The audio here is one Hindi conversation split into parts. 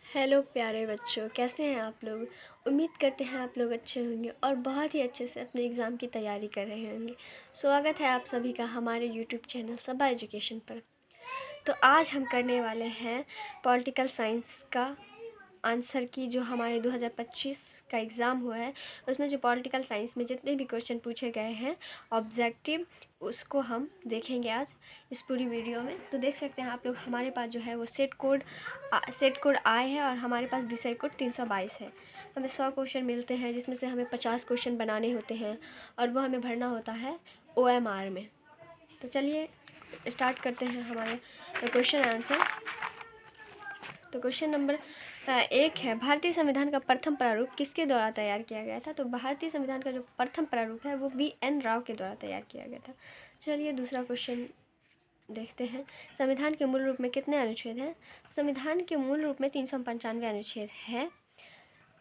हेलो प्यारे बच्चों, कैसे हैं आप लोग। उम्मीद करते हैं आप लोग अच्छे होंगे और बहुत ही अच्छे से अपने एग्ज़ाम की तैयारी कर रहे होंगे। स्वागत है आप सभी का हमारे यूट्यूब चैनल सबा एजुकेशन पर। तो आज हम करने वाले हैं पॉलिटिकल साइंस का आंसर की, जो हमारे 2025 का एग्ज़ाम हुआ है उसमें जो पॉलिटिकल साइंस में जितने भी क्वेश्चन पूछे गए हैं ऑब्जेक्टिव, उसको हम देखेंगे आज इस पूरी वीडियो में। तो देख सकते हैं आप लोग, हमारे पास जो है वो सेट कोड आए है और हमारे पास विषय कोड 322 है। हमें 100 क्वेश्चन मिलते हैं जिसमें से हमें 50 क्वेश्चन बनाने होते हैं और वो हमें भरना होता है OMR में। तो चलिए स्टार्ट करते हैं हमारे क्वेश्चन आंसर। तो क्वेश्चन नंबर 1 है, भारतीय संविधान का प्रथम प्रारूप किसके द्वारा तैयार किया गया था। तो भारतीय संविधान का जो प्रथम प्रारूप है वो VN राव के द्वारा तैयार किया गया था। चलिए दूसरा क्वेश्चन देखते हैं। संविधान के मूल रूप में कितने अनुच्छेद हैं। संविधान के मूल रूप में 395 अनुच्छेद है।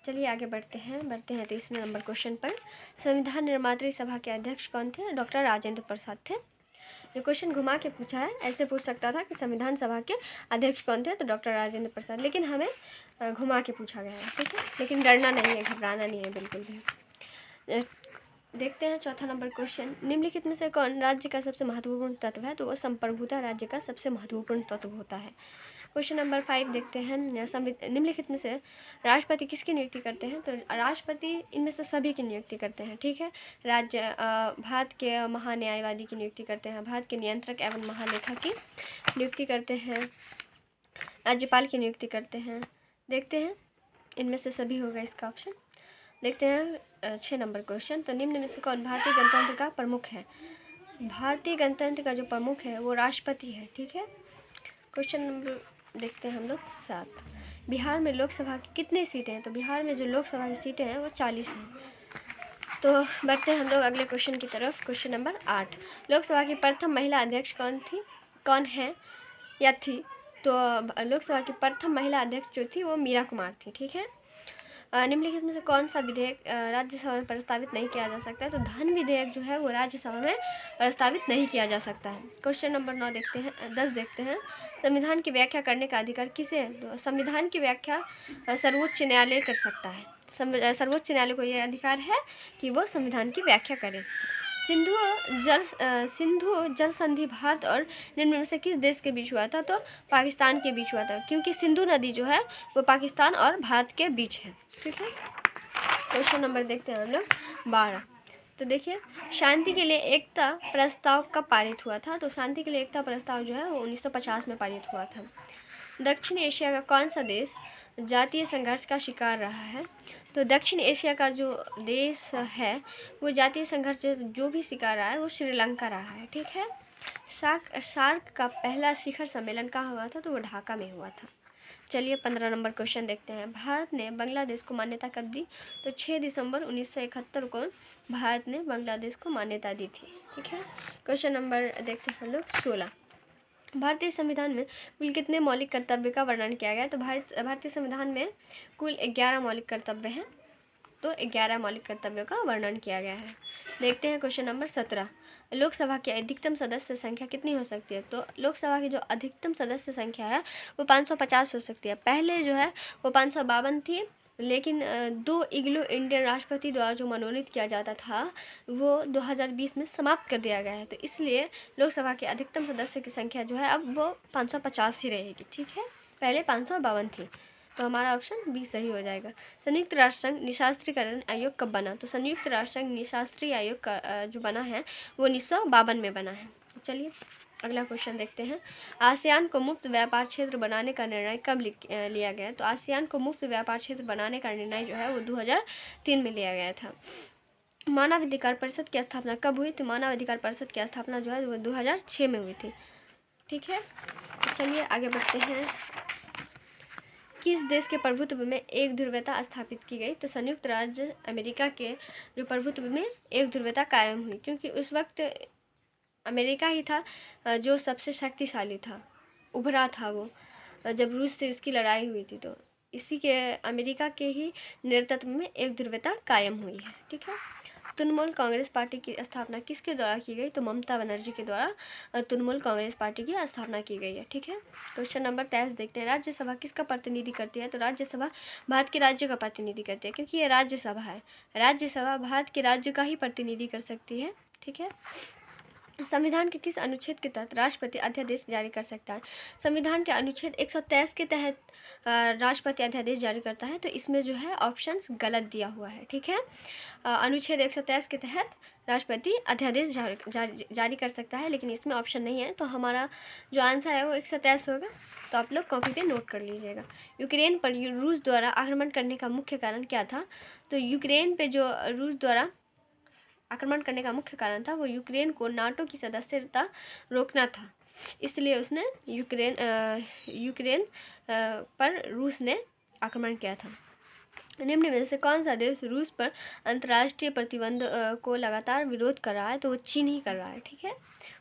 चलिए आगे बढ़ते हैं तीसरे नंबर क्वेश्चन पर। संविधान निर्मात्री सभा के अध्यक्ष कौन थे। डॉक्टर राजेंद्र प्रसाद थे। ये क्वेश्चन घुमा के पूछा है, ऐसे पूछ सकता था कि संविधान सभा के अध्यक्ष कौन थे, तो डॉक्टर राजेंद्र प्रसाद, लेकिन हमें घुमा के पूछा गया है, ठीक है। लेकिन डरना नहीं है, घबराना नहीं है बिल्कुल भी। देखते हैं चौथा नंबर क्वेश्चन। निम्नलिखित में से कौन राज्य का सबसे महत्वपूर्ण तत्व है। तो वो संप्रभुता राज्य का सबसे महत्वपूर्ण तत्व होता है। क्वेश्चन नंबर 5 देखते हैं। निम्नलिखित में से राष्ट्रपति किसकी नियुक्ति करते हैं। तो राष्ट्रपति इनमें से सभी की नियुक्ति करते हैं, ठीक है। भारत के महान्यायवादी की नियुक्ति करते हैं, भारत के नियंत्रक एवं महालेखा की नियुक्ति करते हैं, राज्यपाल की नियुक्ति करते हैं। देखते हैं इनमें से सभी होगा इसका ऑप्शन। देखते हैं 6 नंबर क्वेश्चन। तो निम्न में से कौन भारतीय गणतंत्र का प्रमुख है। भारतीय गणतंत्र का जो प्रमुख है वो राष्ट्रपति है, ठीक है। क्वेश्चन नंबर देखते हैं हम लोग 7। बिहार में लोकसभा की कितनी सीटें हैं। तो बिहार में जो लोकसभा की सीटें हैं वो 40 हैं। तो बढ़ते हैं हम लोग अगले क्वेश्चन की तरफ। Question number 8। लोकसभा की प्रथम महिला अध्यक्ष कौन है या थी। तो लोकसभा की प्रथम महिला अध्यक्ष जो थी वो मीरा कुमार थी, ठीक है। निम्नलिखित में से कौन सा विधेयक राज्यसभा में प्रस्तावित नहीं किया जा सकता है। तो धन विधेयक जो है वो राज्यसभा में प्रस्तावित नहीं किया जा सकता है। क्वेश्चन नंबर 10 देखते हैं। संविधान की व्याख्या करने का अधिकार किसे है। तो संविधान की व्याख्या सर्वोच्च न्यायालय कर सकता है। सर्वोच्च न्यायालय को यह अधिकार है कि वो संविधान की व्याख्या करे। सिंधु जल संधि भारत और निम्न में से किस देश के बीच हुआ था। तो पाकिस्तान के बीच हुआ था, क्योंकि सिंधु नदी जो है वो पाकिस्तान और भारत के बीच है, ठीक है। क्वेश्चन नंबर देखते हैं हम लोग 12। तो देखिए, शांति के लिए एकता प्रस्ताव कब पारित हुआ था। तो शांति के लिए एकता प्रस्ताव जो है वो 1950 में पारित हुआ था। दक्षिण एशिया का कौन सा देश जातीय संघर्ष का शिकार रहा है। तो दक्षिण एशिया का जो देश है वो जातीय संघर्ष जो भी शिकार रहा है वो श्रीलंका रहा है, ठीक है। सार्क का पहला शिखर सम्मेलन कहाँ हुआ था। तो वो ढाका में हुआ था। चलिए 15 नंबर क्वेश्चन देखते हैं। भारत ने बांग्लादेश को मान्यता कब दी। तो 6 दिसंबर 1971 को भारत ने बांग्लादेश को मान्यता दी थी, ठीक है। क्वेश्चन नंबर देखते हैं हम लोग 16। भारतीय संविधान में कुल कितने मौलिक कर्तव्य का वर्णन किया गया है। तो भारतीय संविधान में कुल 11 मौलिक कर्तव्य हैं। तो 11 मौलिक कर्तव्यों का वर्णन किया गया है। देखते हैं क्वेश्चन नंबर 17। लोकसभा की अधिकतम सदस्य संख्या कितनी हो सकती है। तो लोकसभा की जो अधिकतम सदस्य संख्या है वो 550 हो सकती है। पहले जो है वो 552 थी, लेकिन 2 इग्लो इंडियन राष्ट्रपति द्वारा जो मनोनीत किया जाता था वो 2020 में समाप्त कर दिया गया है। तो इसलिए लोकसभा के अधिकतम सदस्य की संख्या जो है अब वो 550 ही रहेगी, ठीक है। पहले 552 थी। तो हमारा ऑप्शन बी सही हो जाएगा। संयुक्त राष्ट्र संघ निशास्त्रीकरण आयोग कब बना। तो संयुक्त राष्ट्र संघ निशास्त्री आयोग का जो बना है वो 1952 में बना है। तो चलिए अगला क्वेश्चन देखते हैं। आसियान को मुक्त व्यापार क्षेत्र बनाने का निर्णय कब लिया गया। तो आसियान को मुक्त व्यापार क्षेत्र बनाने का निर्णय जो है वो 2003 में लिया गया था। मानव अधिकार परिषद की स्थापना कब हुई। तो मानव अधिकार परिषद की स्थापना जो है वो 2006 में हुई थी, ठीक है। तो चलिए आगे बढ़ते हैं। किस देश के प्रभुत्व में एक ध्रुवता स्थापित की गई। तो संयुक्त राज्य अमेरिका के जो प्रभुत्व में एक ध्रुवता कायम हुई, क्योंकि उस वक्त अमेरिका ही था जो सबसे शक्तिशाली था, उभरा था वो, जब रूस से उसकी लड़ाई हुई थी। तो इसी के अमेरिका के ही नेतृत्व में एक ध्रुवता कायम हुई है, ठीक है। तृणमूल कांग्रेस पार्टी की स्थापना किसके द्वारा की गई? तो ममता बनर्जी के द्वारा तृणमूल कांग्रेस पार्टी की स्थापना की गई है। ठीक है, क्वेश्चन नंबर 23 देखते हैं। राज्यसभा किसका प्रतिनिधि करती है? तो राज्यसभा भारत के राज्य का प्रतिनिधि करती है, क्योंकि ये राज्यसभा है। राज्यसभा भारत के राज्य का ही प्रतिनिधि कर सकती है। ठीक है, संविधान के किस अनुच्छेद के तहत राष्ट्रपति अध्यादेश जारी कर सकता है? संविधान के अनुच्छेद 123 के तहत राष्ट्रपति अध्यादेश जारी करता है। तो इसमें जो है ऑप्शंस गलत दिया हुआ है। ठीक है, अनुच्छेद 123 के तहत राष्ट्रपति अध्यादेश जारी कर सकता है, लेकिन इसमें ऑप्शन नहीं है। तो हमारा जो आंसर है वो 123 होगा। तो आप लोग कॉपी पे नोट कर लीजिएगा। यूक्रेन पर रूस द्वारा आक्रमण करने का मुख्य कारण क्या था? तो यूक्रेन पे जो रूस द्वारा आक्रमण करने का मुख्य कारण था वो यूक्रेन को नाटो की सदस्यता रोकना था। इसलिए उसने यूक्रेन पर रूस ने आक्रमण किया था। निम्न में से कौन सा देश रूस पर अंतर्राष्ट्रीय प्रतिबंध को लगातार विरोध कर रहा है? तो वो चीन ही कर रहा है। ठीक है,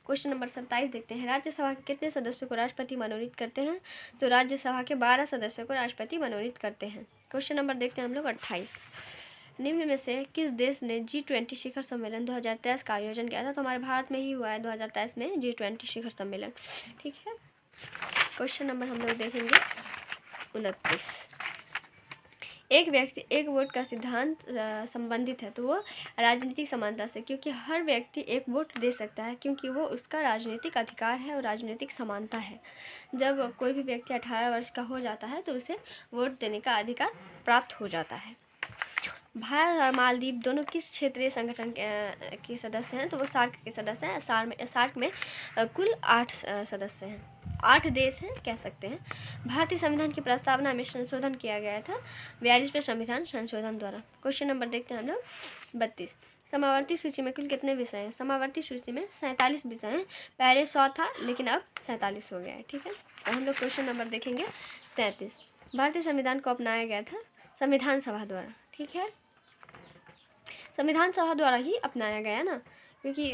क्वेश्चन नंबर 27 देखते हैं। राज्यसभा के कितने सदस्यों को राष्ट्रपति मनोनीत करते हैं? तो राज्यसभा के 12 सदस्यों को राष्ट्रपति मनोनीत करते हैं। क्वेश्चन नंबर देखते हैं हम लोग 28। निम्न में से किस देश ने G20 शिखर सम्मेलन 2023 का आयोजन किया था? तो हमारे भारत में ही हुआ है 2023 में G20 शिखर सम्मेलन। ठीक है, क्वेश्चन नंबर हम लोग देखेंगे 29। एक व्यक्ति एक वोट का सिद्धांत संबंधित है, तो वो राजनीतिक समानता से, क्योंकि हर व्यक्ति एक वोट दे सकता है, क्योंकि वो उसका राजनीतिक अधिकार है और राजनीतिक समानता है। जब कोई भी व्यक्ति 18 वर्ष का हो जाता है तो उसे वोट देने का अधिकार प्राप्त हो जाता है। भारत और मालदीव दोनों किस क्षेत्रीय संगठन के सदस्य हैं? तो वो सार्क के सदस्य हैं। सार्क में कुल 8 सदस्य हैं, 8 देश हैं कह सकते हैं। भारतीय संविधान की प्रस्तावना में संशोधन किया गया था 42वें संविधान संशोधन द्वारा। क्वेश्चन नंबर देखते हैं हम लोग 32। समावर्ती सूची में कुल कितने विषय हैं? समावर्ती सूची में 47 विषय हैं। पहले 100 था, लेकिन अब 47 हो गया है। ठीक है, अब हम लोग क्वेश्चन नंबर देखेंगे 33। भारतीय संविधान को अपनाया गया था संविधान सभा द्वारा। ठीक है, संविधान सभा द्वारा ही अपनाया गया ना, क्योंकि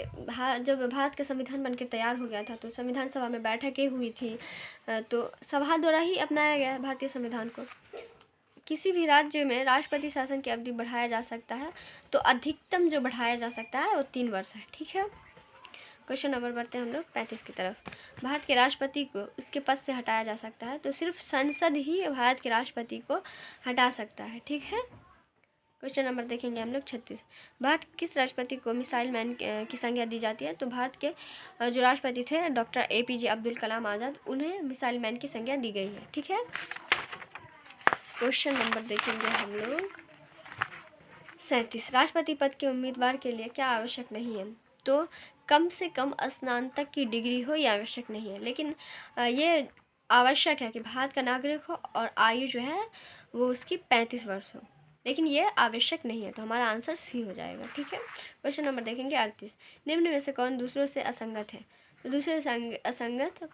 जब भारत का संविधान बनकर तैयार हो गया था तो संविधान सभा में बैठकें हुई थी, तो सभा द्वारा ही अपनाया गया है भारतीय संविधान को। किसी भी राज्य में राष्ट्रपति शासन की अवधि बढ़ाया जा सकता है, तो अधिकतम जो बढ़ाया जा सकता है वो 3 वर्ष है। ठीक है, क्वेश्चन नंबर बढ़ते हैं हम लोग 35 की तरफ। भारत के राष्ट्रपति को उसके पद से हटाया जा सकता है, तो सिर्फ संसद ही भारत के राष्ट्रपति को हटा सकता है। ठीक है, क्वेश्चन नंबर देखेंगे हम लोग 36। भारत किस राष्ट्रपति को मिसाइल मैन की संज्ञा दी जाती है? तो भारत के जो राष्ट्रपति थे डॉक्टर APJ अब्दुल कलाम आज़ाद, उन्हें मिसाइल मैन की संज्ञा दी गई है। ठीक है, क्वेश्चन नंबर देखेंगे हम लोग 37। राष्ट्रपति पद के उम्मीदवार के लिए क्या आवश्यक नहीं है? तो कम से कम स्नातक की डिग्री हो, यह आवश्यक नहीं है, लेकिन ये आवश्यक है कि भारत का नागरिक हो और आयु जो है वो उसकी 35 वर्ष हो, लेकिन ये आवश्यक नहीं है। तो हमारा आंसर सी हो जाएगा। ठीक है, क्वेश्चन नंबर देखेंगे 38। निम्न में से कौन दूसरों से असंगत है? तो दूसरे से असंगत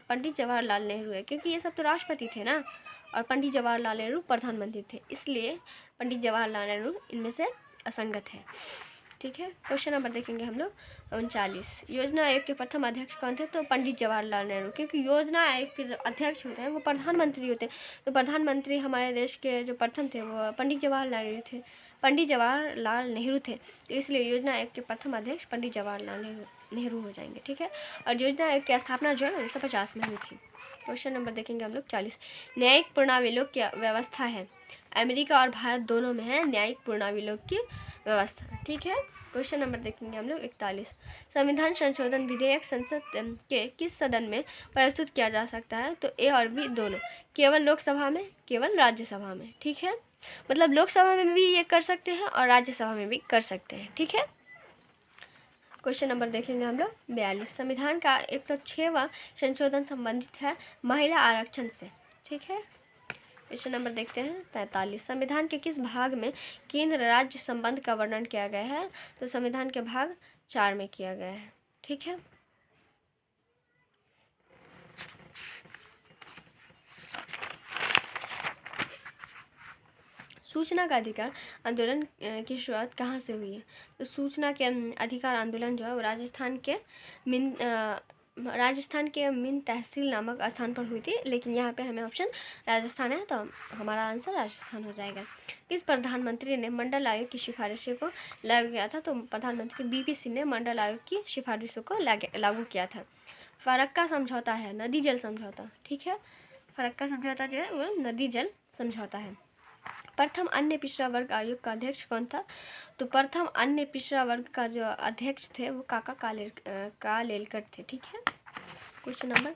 पंडित जवाहरलाल नेहरू है, क्योंकि ये सब तो राष्ट्रपति थे ना, और पंडित जवाहरलाल नेहरू प्रधानमंत्री थे, इसलिए पंडित जवाहरलाल नेहरू इनमें से असंगत है। ठीक है, क्वेश्चन नंबर देखेंगे हम लोग 39। योजना आयोग के प्रथम अध्यक्ष कौन थे? तो पंडित जवाहरलाल नेहरू, क्योंकि योजना आयोग के जो अध्यक्ष होते हैं वो प्रधानमंत्री होते हैं। तो प्रधानमंत्री हमारे देश के जो प्रथम थे वो पंडित जवाहरलाल नेहरू थे। तो इसलिए योजना आयोग के प्रथम अध्यक्ष पंडित जवाहरलाल नेहरू हो जाएंगे। ठीक है, और योजना आयोग की स्थापना जो है 1950 में हुई थी। क्वेश्चन नंबर देखेंगे हम लोग 40। न्यायिक पूर्णावलोक क्या व्यवस्था है? अमेरिका और भारत दोनों में है न्यायिक पूर्णावलोक की व्यवस्था। ठीक है, क्वेश्चन नंबर देखेंगे हम लोग 41। संविधान संशोधन विधेयक संसद के किस सदन में प्रस्तुत किया जा सकता है? तो A और B दोनों। केवल लोकसभा में, केवल राज्यसभा में। ठीक है, मतलब लोकसभा में भी ये कर सकते हैं और राज्यसभा में भी कर सकते हैं। ठीक है, क्वेश्चन नंबर देखेंगे हम लोग 42। संविधान का 106वां संशोधन संबंधित है महिला आरक्षण से। ठीक है, क्वेश्चन नंबर देखते हैं 43। संविधान के किस भाग में केंद्र राज्य संबंध का वर्णन किया गया है? तो संविधान के भाग 4 में किया गया है। ठीक है, सूचना का अधिकार आंदोलन की शुरुआत कहाँ से हुई है? तो सूचना के अधिकार आंदोलन जो है वो राजस्थान के राजस्थान के मीन तहसील नामक स्थान पर हुई थी, लेकिन यहाँ पे हमें ऑप्शन राजस्थान है, तो हमारा आंसर राजस्थान हो जाएगा। किस प्रधानमंत्री ने मंडल आयोग की सिफारिशों को लागू किया था? तो प्रधानमंत्री बीपी सिंह ने मंडल आयोग की सिफारिशों को लागू किया था। फरक्का समझौता है नदी जल समझौता, ठीक है। फरक्का समझौता जो है वो नदी जल समझौता है। प्रथम अन्य पिछड़ा वर्ग आयोग का अध्यक्ष कौन था? तो प्रथम अन्य पिछड़ा वर्ग का जो अध्यक्ष थे वो काका कालेलकर थे, ठीक है। क्वेश्चन नंबर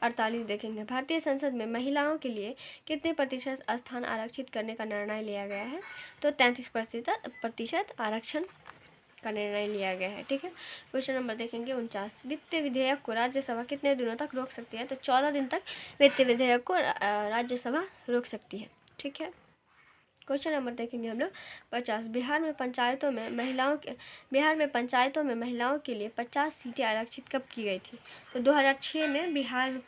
48 देखेंगे। भारतीय संसद में महिलाओं के लिए कितने प्रतिशत स्थान आरक्षित करने का निर्णय लिया गया है? तो 33% आरक्षण का निर्णय लिया गया है, ठीक है। क्वेश्चन नंबर देखेंगे 49। वित्त विधेयक को राज्यसभा कितने दिनों तक रोक सकती है? तो 14 दिन तक वित्त विधेयक को राज्यसभा रोक सकती है, ठीक है। क्वेश्चन नंबर देखेंगे हम लोग 50। बिहार में पंचायतों में महिलाओं के लिए 50 सीटें आरक्षित कब की गई थी? तो 2006 में बिहार में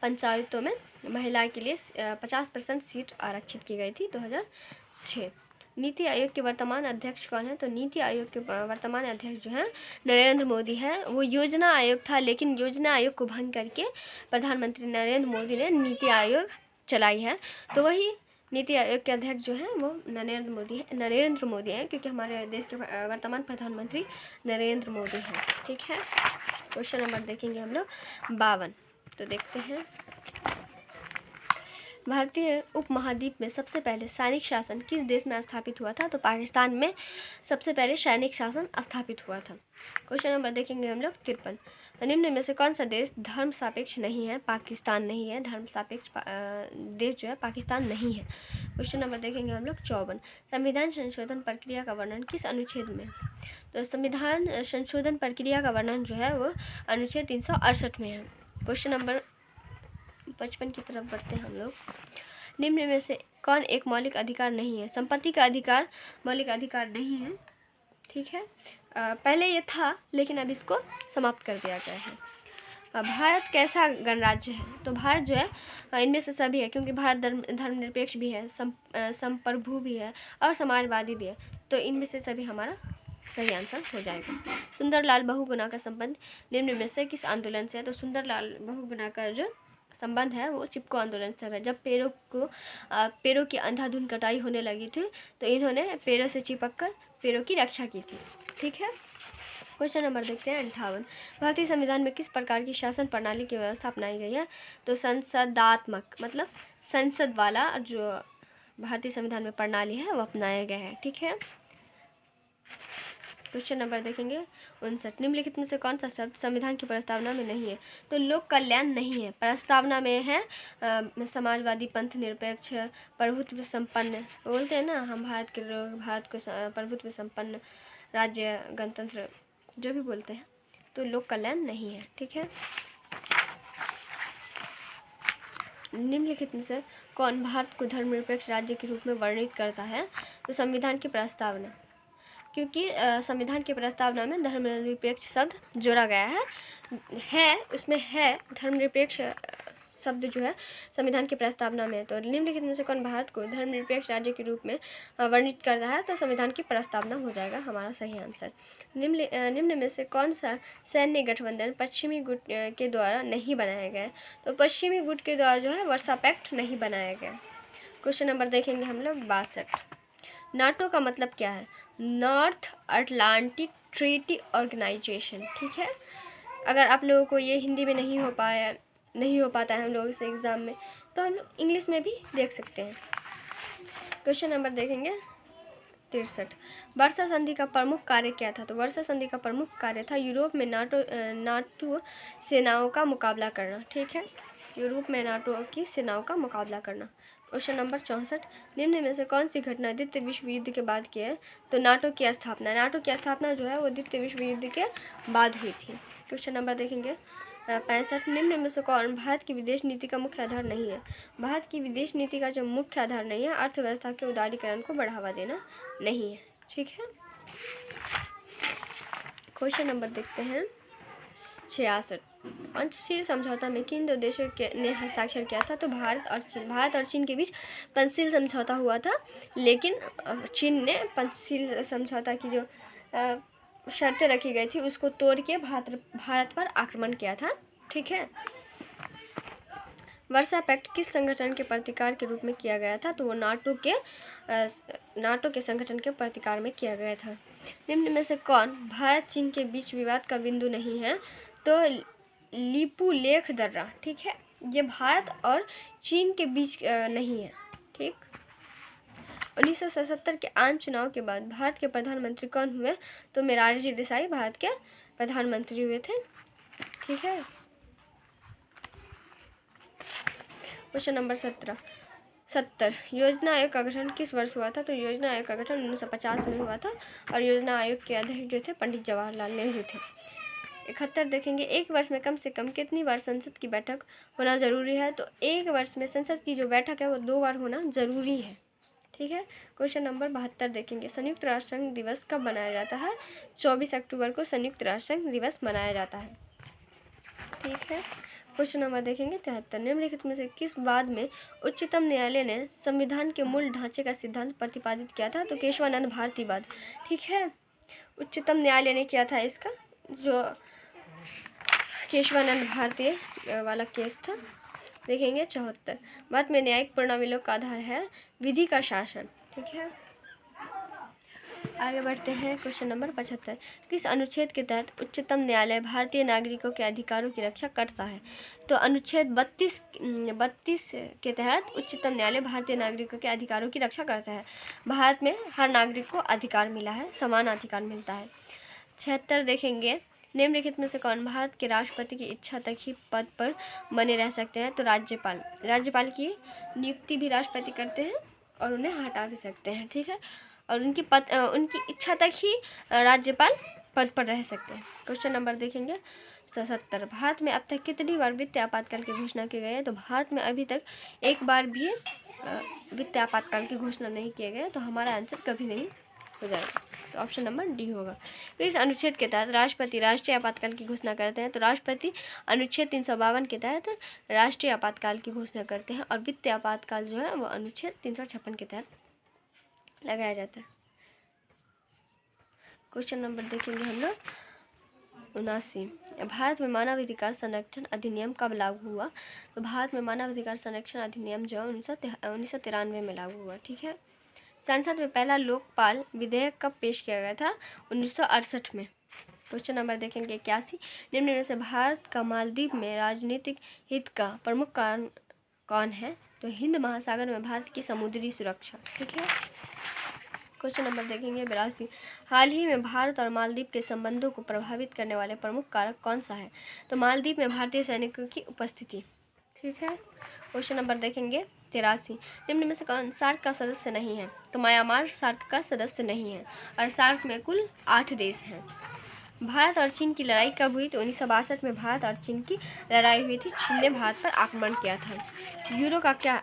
पंचायतों में महिला के लिए 50% सीट आरक्षित की गई थी 2006। नीति आयोग के वर्तमान अध्यक्ष कौन है? तो नीति आयोग के वर्तमान अध्यक्ष जो है नरेंद्र मोदी है। वो योजना आयोग था, लेकिन योजना आयोग को भंग करके प्रधानमंत्री नरेंद्र मोदी ने नीति आयोग चलाई है, तो वही नीति आयोग के अध्यक्ष जो हैं वो नरेंद्र मोदी हैं, क्योंकि हमारे देश के वर्तमान प्रधानमंत्री नरेंद्र मोदी हैं, ठीक है। क्वेश्चन नंबर देखेंगे हम लोग 52। तो देखते हैं, भारतीय उपमहाद्वीप में सबसे पहले सैनिक शासन किस देश में स्थापित हुआ था? तो पाकिस्तान में सबसे पहले सैनिक शासन स्थापित हुआ था। क्वेश्चन नंबर देखेंगे हम लोग 53। निम्न में से कौन सा देश धर्म सापेक्ष नहीं है? पाकिस्तान नहीं है। धर्म सापेक्ष देश जो है पाकिस्तान नहीं है। क्वेश्चन नंबर देखेंगे हम लोग 54। संविधान संशोधन प्रक्रिया का वर्णन किस अनुच्छेद में? तो संविधान संशोधन प्रक्रिया का वर्णन जो है वो अनुच्छेद 368 में है। क्वेश्चन नंबर 55 की तरफ बढ़ते हैं हम लोग। निम्न में से कौन एक मौलिक अधिकार नहीं है? संपत्ति का अधिकार मौलिक अधिकार नहीं है, ठीक है। पहले ये था, लेकिन अब इसको समाप्त कर दिया गया है। भारत कैसा गणराज्य है? तो भारत जो है इनमें से सभी है, क्योंकि भारत धर्मनिरपेक्ष भी है, संप्रभु भी है और समाजवादी भी है, तो इनमें से सभी हमारा सही आंसर हो जाएगा। सुंदरलाल बहुगुणा का संबंध निम्न में से किस आंदोलन से है? तो सुंदरलाल बहुगुणा का जो संबंध है वो चिपको आंदोलन से है। जब पेड़ों की अंधाधुंध कटाई होने लगी थी, तो इन्होंने पेड़ों से चिपक कर पेड़ों की रक्षा की थी, ठीक है। क्वेश्चन नंबर देखते हैं 58। भारतीय संविधान में किस प्रकार की शासन प्रणाली की व्यवस्था अपनाई गई है? तो संसदात्मक, मतलब संसद वाला जो भारतीय संविधान में प्रणाली है वो अपनाया गया है, ठीक है। क्वेश्चन नंबर देखेंगे 59। निम्नलिखित में से कौन सा शब्द संविधान की प्रस्तावना में नहीं है? तो लोक कल्याण नहीं है। प्रस्तावना में है समाजवादी, पंथ निरपेक्ष, प्रभुत्व संपन्न, बोलते हैं ना हम भारत के लोग, भारत को प्रभुत्व संपन्न राज्य, गणतंत्र, जो भी बोलते हैं, तो लोक कल्याण नहीं है, ठीक है। निम्नलिखित में से कौन भारत को धर्मनिरपेक्ष राज्य के रूप में वर्णित करता है? तो संविधान की प्रस्तावना, क्योंकि संविधान की प्रस्तावना में धर्मनिरपेक्ष शब्द जोड़ा गया है उसमें है धर्मनिरपेक्ष शब्द जो है संविधान की प्रस्तावना में। तो निम्नलिखित में से कौन भारत को धर्मनिरपेक्ष राज्य के रूप में वर्णित करता है? तो संविधान की प्रस्तावना हो जाएगा हमारा सही आंसर। निम्न में से कौन सा सैन्य गठबंधन पश्चिमी गुट के द्वारा नहीं बनाया गया? तो पश्चिमी गुट के द्वारा जो है वर्सा पैक्ट नहीं बनाया गया। क्वेश्चन नंबर देखेंगे हम लोग 62। नाटो का मतलब क्या है? नॉर्थ अटलांटिक ट्रीटी ऑर्गेनाइजेशन, ठीक है। अगर आप लोगों को ये हिंदी में नहीं हो पाता है हम लोगों से एग्ज़ाम में, तो हम लोग इंग्लिश में भी देख सकते हैं। क्वेश्चन नंबर देखेंगे 63। वर्सा संधि का प्रमुख कार्य क्या था? तो वर्सा संधि का प्रमुख कार्य था यूरोप में नाटो सेनाओं का मुकाबला करना, ठीक है। यूरोप में नाटो की सेनाओं का मुकाबला करना। Question number 64। निम्न में से कौन सी घटना द्वितीय विश्व युद्ध के बाद की है? तो नाटो की स्थापना जो है वो द्वितीय विश्व युद्ध के बाद हुई थी। क्वेश्चन नंबर देखेंगे 65। निम्न में से कौन भारत की विदेश नीति का मुख्य आधार नहीं है? भारत की विदेश नीति का जो मुख्य आधार नहीं है, अर्थव्यवस्था के उदारीकरण को बढ़ावा देना नहीं है, ठीक है। क्वेश्चन नंबर देखते हैं 66। पंचशील समझौता में किन दो देशों ने हस्ताक्षर किया था? तो भारत और चीन के बीच पंचशील समझौता हुआ था, लेकिन चीन ने पंचशील समझौता की जो शर्तें रखी गई थी उसको तोड़ के भारत पर आक्रमण किया था। ठीक है। वर्सा पैक्ट किस संगठन के प्रतिकार के रूप में किया गया था? तो वो नाटो के संगठन के प्रतिकार में किया गया था। निम्न में से कौन भारत चीन के बीच विवाद का बिंदु नहीं है? तो लिपू लेख दर्रा। ठीक है, ये भारत और चीन के बीच नहीं है। ठीक। 1977 के आम चुनाव के बाद भारत के प्रधानमंत्री कौन हुए? तो मोरारजी देसाई भारत के प्रधानमंत्री हुए थे। ठीक है। क्वेश्चन नंबर 70 योजना आयोग का गठन किस वर्ष हुआ था? तो योजना आयोग का गठन 1950 में हुआ था और योजना आयोग के अध्यक्ष जो थे पंडित जवाहरलाल नेहरू थे। 71 देखेंगे, एक वर्ष में कम से कम कितनी बार संसद की बैठक होना जरूरी है? तो एक वर्ष में संसद की जो बैठक है वो 2 बार होना जरूरी है। ठीक है। क्वेश्चन नंबर 72 देखेंगे, संयुक्त राष्ट्र संघ दिवस कब मनाया जाता है? 24 अक्टूबर को संयुक्त राष्ट्र संघ दिवस मनाया जाता है। ठीक है। क्वेश्चन नंबर देखेंगे 73, निम्नलिखित में से किस वाद में उच्चतम न्यायालय ने संविधान के मूल ढांचे का सिद्धांत प्रतिपादित किया था? तो केशवानंद भारती वाद। ठीक है, उच्चतम न्यायालय ने किया था इसका, जो केशवानंद भारती वाला केस था। देखेंगे 74, भारत में न्यायिक प्रणालियों का आधार है विधि का शासन। ठीक है। आगे बढ़ते हैं। क्वेश्चन नंबर 75, किस अनुच्छेद के तहत उच्चतम न्यायालय भारतीय नागरिकों के अधिकारों की रक्षा करता है? तो अनुच्छेद 32 के तहत उच्चतम न्यायालय भारतीय नागरिकों के अधिकारों की रक्षा करता है। भारत में हर नागरिक को अधिकार मिला है, समान अधिकार मिलता है। 76 देखेंगे, निम्नलिखित में से कौन भारत के राष्ट्रपति की इच्छा तक ही पद पर बने रह सकते हैं? तो राज्यपाल की नियुक्ति भी राष्ट्रपति करते हैं और उन्हें हटा भी सकते हैं। ठीक है, और उनकी इच्छा तक ही राज्यपाल पद पर रह सकते हैं। क्वेश्चन नंबर देखेंगे 77, भारत में अब तक कितनी बार वित्तीय आपातकाल की घोषणा की गई है? तो भारत में अभी तक एक बार भी वित्तीय आपातकाल की घोषणा नहीं किए गए, तो हमारा आंसर कभी नहीं हो जाएगा। तो ऑप्शन नंबर डी होगा। तो इस अनुच्छेद के तहत राष्ट्रपति राष्ट्रीय आपातकाल की घोषणा करते हैं। तो राष्ट्रपति अनुच्छेद 352 के तहत राष्ट्रीय आपातकाल की घोषणा करते हैं और वित्तीय आपातकाल जो है वो अनुच्छेद 356 के तहत लगाया जाता है। क्वेश्चन नंबर देखेंगे हम लोग 79, भारत में मानवाधिकार संरक्षण अधिनियम कब लागू हुआ? तो भारत में मानवाधिकार संरक्षण अधिनियम जो है 1993 में लागू हुआ। ठीक है। संसद में पहला लोकपाल विधेयक कब पेश किया गया था? 1968 में। क्वेश्चन नंबर देखेंगे 81, निम्न में से भारत का मालदीव में राजनीतिक हित का प्रमुख कारण कौन है? तो हिंद महासागर में भारत की समुद्री सुरक्षा। ठीक है। क्वेश्चन नंबर देखेंगे 82, हाल ही में भारत और मालदीव के संबंधों को प्रभावित करने वाले प्रमुख कारक कौन सा है? तो मालदीव में भारतीय सैनिकों की उपस्थिति। ठीक है। क्वेश्चन नंबर देखेंगे 83, निम्न में से कौन सार्क का सदस्य नहीं है? तो म्यांमार सार्क का सदस्य नहीं है और सार्क में कुल 8 देश हैं। भारत और चीन की लड़ाई कब हुई? तो 1962 में भारत और चीन की लड़ाई हुई थी। चीन ने भारत पर आक्रमण किया था। यूरो क्या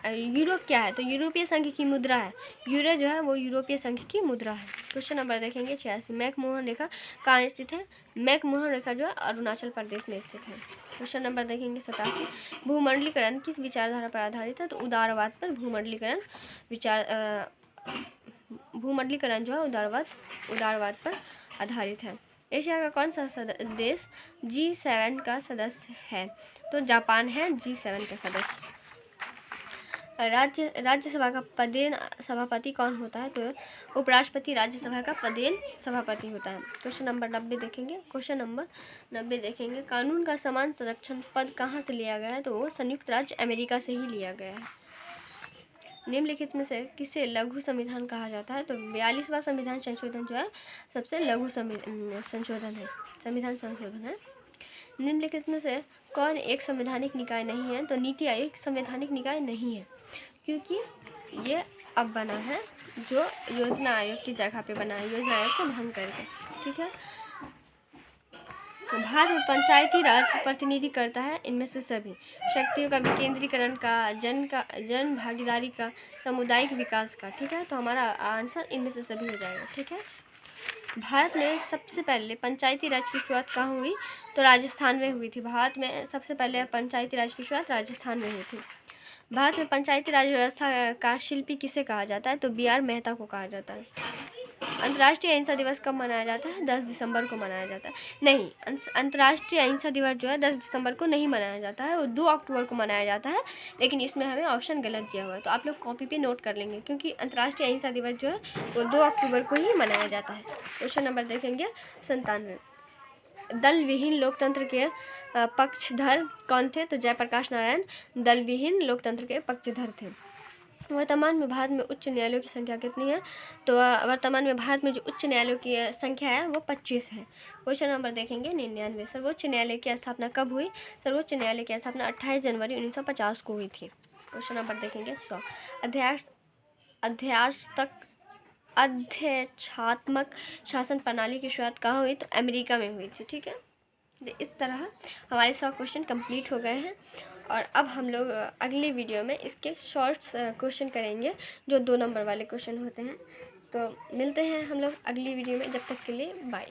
है? तो यूरोपीय संघ की मुद्रा है। यूरो जो है वो यूरोपीय संघ की मुद्रा है। क्वेश्चन नंबर देखेंगे 86, मैकमोहन रेखा कहाँ स्थित है? मैकमोहन रेखा जो है अरुणाचल प्रदेश में स्थित है। क्वेश्चन नंबर देखेंगे 87, भूमंडलीकरण किस विचारधारा पर आधारित है? तो उदारवाद पर भूमंडलीकरण जो है उदारवाद पर आधारित है। एशिया का कौन सा देश G7 का सदस्य है? तो जापान है G7 का सदस्य। राज्यसभा का पदेन सभापति कौन होता है? तो उपराष्ट्रपति राज्यसभा का पदेन सभापति होता है। क्वेश्चन नंबर 90 देखेंगे। क्वेश्चन नंबर 90 देखेंगे, कानून का समान संरक्षण पद कहाँ से लिया गया है? तो वो संयुक्त राज्य अमेरिका से ही लिया गया है। निम्नलिखित में से किसे लघु संविधान कहा जाता है? तो 42वां संविधान संशोधन जो है सबसे लघु संविधान संशोधन है। निम्नलिखित में से कौन एक संवैधानिक निकाय नहीं है? तो नीति आयोग संवैधानिक निकाय नहीं है, क्योंकि ये अब बना है जो योजना आयोग की जगह पे बना है, योजना आयोग को भंग करके। ठीक है। भारत में पंचायती राज प्रतिनिधि करता है इनमें से सभी शक्तियों का विकेंद्रीकरण का, जन भागीदारी का, सामुदायिक विकास का। ठीक है, तो हमारा आंसर इनमें से सभी हो जाएगा। ठीक है। भारत में सबसे पहले पंचायती राज की शुरुआत कहाँ हुई? तो राजस्थान में हुई थी। भारत में सबसे पहले पंचायती राज की शुरुआत राजस्थान में हुई थी। भारत में पंचायती राज व्यवस्था का शिल्पी किसे कहा जाता है? तो BR मेहता को कहा जाता है। अंतर्राष्ट्रीय अहिंसा दिवस कब मनाया जाता है? 10 दिसंबर को मनाया जाता है। नहीं, अंतर्राष्ट्रीय अहिंसा दिवस जो है 10 दिसंबर को नहीं मनाया जाता है, वो 2 अक्टूबर को मनाया जाता है। लेकिन इसमें हमें ऑप्शन गलत दिया हुआ है, तो आप लोग कॉपी पे नोट कर लेंगे, क्योंकि अंतर्राष्ट्रीय अहिंसा दिवस जो है वो 2 अक्टूबर को ही मनाया जाता है। क्वेश्चन नंबर देखेंगे 97। दल विहीन लोकतंत्र के पक्षधर कौन थे? तो जयप्रकाश नारायण दल विहीन लोकतंत्र के पक्षधर थे। वर्तमान में भारत में उच्च न्यायालयों की संख्या कितनी है? तो वर्तमान में भारत में जो उच्च न्यायालयों की संख्या है वो 25 है। क्वेश्चन नंबर देखेंगे 99। सर्वोच्च न्यायालय की स्थापना कब हुई? सर्वोच्च न्यायालय की स्थापना 28 जनवरी 1950 को हुई थी। क्वेश्चन नंबर देखेंगे 100। अध्यक्षात्मक शासन प्रणाली की शुरुआत कहाँ हुई? तो अमेरिका में हुई थी। ठीक है, इस तरह हमारे 100 क्वेश्चन कंप्लीट हो गए हैं। और अब हम लोग अगली वीडियो में इसके शॉर्ट्स क्वेश्चन करेंगे, जो 2 नंबर वाले क्वेश्चन होते हैं। तो मिलते हैं हम लोग अगली वीडियो में, जब तक के लिए बाय।